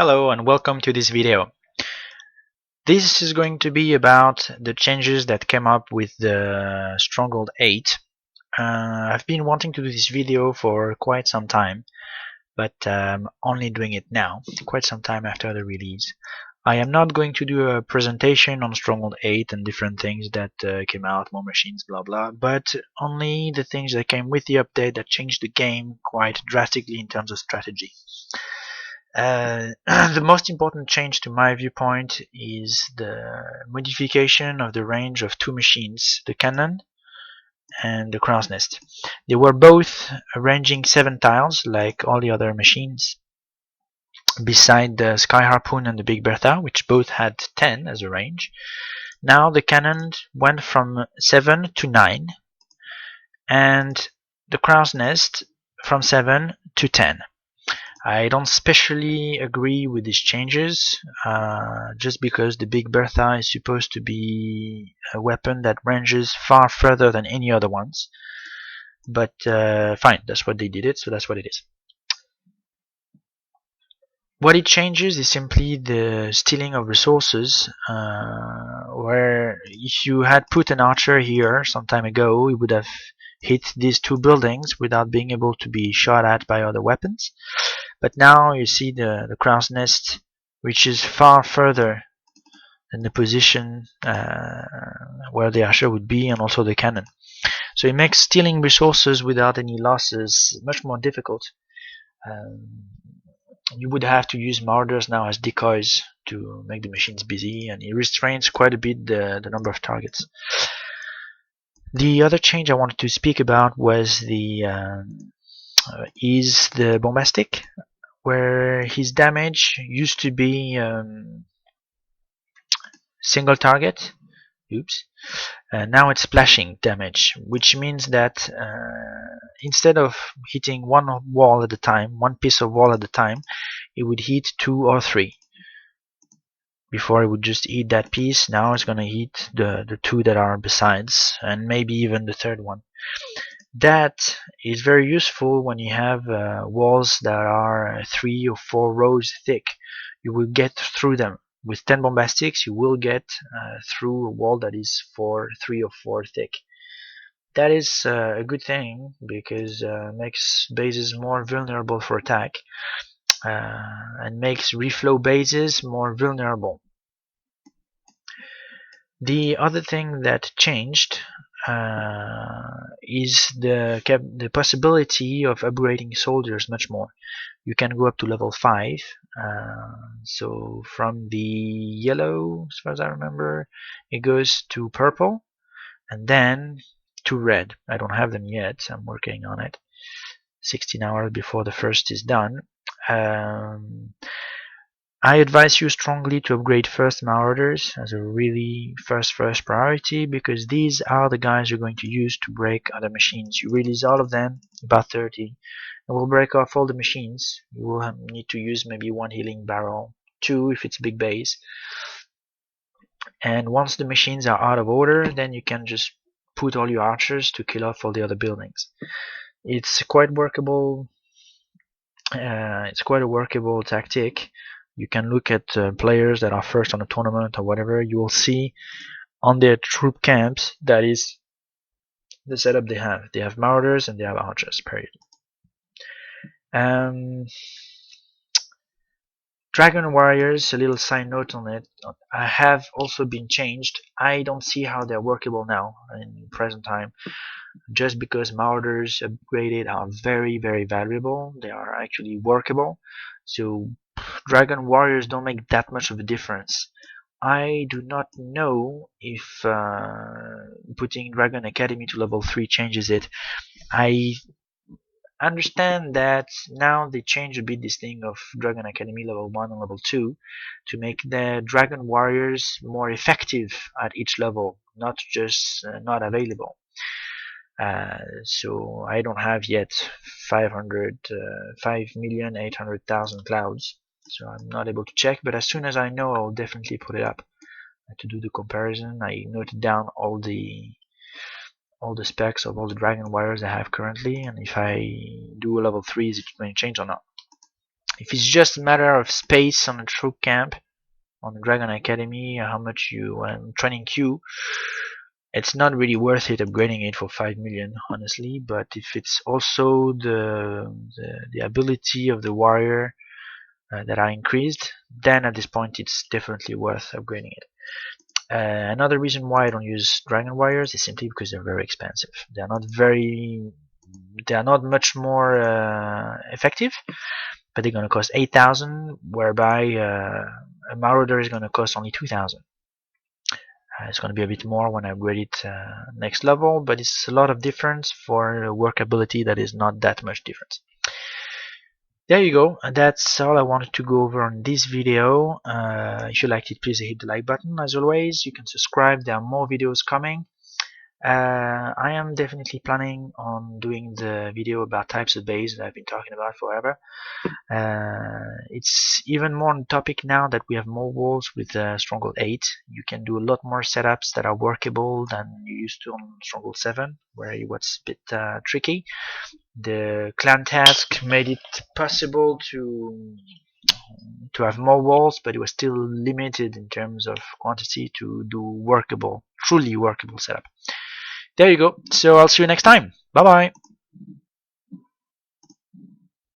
Hello and welcome to this video. This is going to be about the changes that came up with the Stronghold 8. I've been wanting to do this video for quite some time, but only doing it now, quite some time after the release. I am not going to do a presentation on Stronghold 8 and different things that came out, more machines, blah blah, but only the things that came with the update that changed the game quite drastically in terms of strategy. The most important change to my viewpoint is the modification of the range of two machines, the cannon and the crow's nest. They were both ranging 7 tiles like all the other machines, beside the Sky Harpoon and the Big Bertha, which both had 10 as a range. Now the cannon went from 7 to 9 and the crow's nest from 7 to 10. I don't specially agree with these changes, just because the Big Bertha is supposed to be a weapon that ranges far further than any other ones. But fine, that's what they did it, so that's what it is. What it changes is simply the stealing of resources, where if you had put an archer here some time ago, he would have hit these two buildings without being able to be shot at by other weapons. But now you see the crow's nest reaches far further than the position where the archer would be, and also the cannon. So it makes stealing resources without any losses much more difficult. You would have to use marauders now as decoys to make the machines busy, and it restrains quite a bit the number of targets. The other change I wanted to speak about was the bombastic, where his damage used to be single target. Oops. Now it's splashing damage, which means that instead of hitting one wall at a time, one piece of wall at a time, it would hit 2 or 3. Before it would just hit that piece, now it's gonna hit the 2 that are besides, and maybe even the third one. That is very useful when you have walls that are 3 or 4 rows thick. You will get through them. With 10 bombastics, you will get through a wall that is 3 or 4 thick. That is a good thing, because makes bases more vulnerable for attack, and makes reflow bases more vulnerable. The other thing that changed is the possibility of upgrading soldiers much more. You can go up to level 5, so from the yellow, as far as I remember, it goes to purple and then to red. I don't have them yet, I'm working on it. 16 hours before the first is done. I advise you strongly to upgrade first marauders as a really first priority, because these are the guys you're going to use to break other machines. You release all of them, about 30, and we'll break off all the machines. You will need to use maybe 1 healing barrel, 2 if it's big base. And once the machines are out of order, then you can just put all your archers to kill off all the other buildings. It's quite workable. It's quite a workable tactic. You can look at players that are first on a tournament or whatever. You will see on their troop camps that is the setup they have. They have marauders and they have archers, period. Dragon warriors, a little side note on it, have also been changed. I don't see how they're workable now in present time, just because marauders upgraded are very valuable. They are actually workable, so dragon warriors don't make that much of a difference. I do not know if putting Dragon Academy to level 3 changes it. I understand that now they change a bit this thing of Dragon Academy level 1 and level 2 to make the Dragon Warriors more effective at each level, not just not available. So I don't have yet 5,800,000 clouds, so I'm not able to check, but as soon as I know, I'll definitely put it up to do the comparison. I noted down all the specs of all the dragon warriors I have currently, and if I do a level 3, is it going to change or not. If it's just a matter of space on a troop camp, on the Dragon Academy, how much you training queue, it's not really worth it upgrading it for 5 million, honestly. But if it's also the ability of the warrior that are increased, then at this point it's definitely worth upgrading it. Another reason why I don't use Dragon Warriors is simply because they're very expensive. They are not much more effective, but they're going to cost 8,000, whereby a Marauder is going to cost only 2,000. It's going to be a bit more when I upgrade it next level, but it's a lot of difference for workability that is not that much difference. There you go, and that's all I wanted to go over on this video. If you liked it, please hit the like button. As always, you can subscribe, there are more videos coming. I am definitely planning on doing the video about types of base that I've been talking about forever. It's even more on topic now that we have more walls with Stronghold 8. You can do a lot more setups that are workable than you used to on Stronghold 7, where it was a bit tricky. The clan task made it possible to have more walls, but it was still limited in terms of quantity to do workable, truly workable setup. There you go. So I'll see you next time. Bye bye.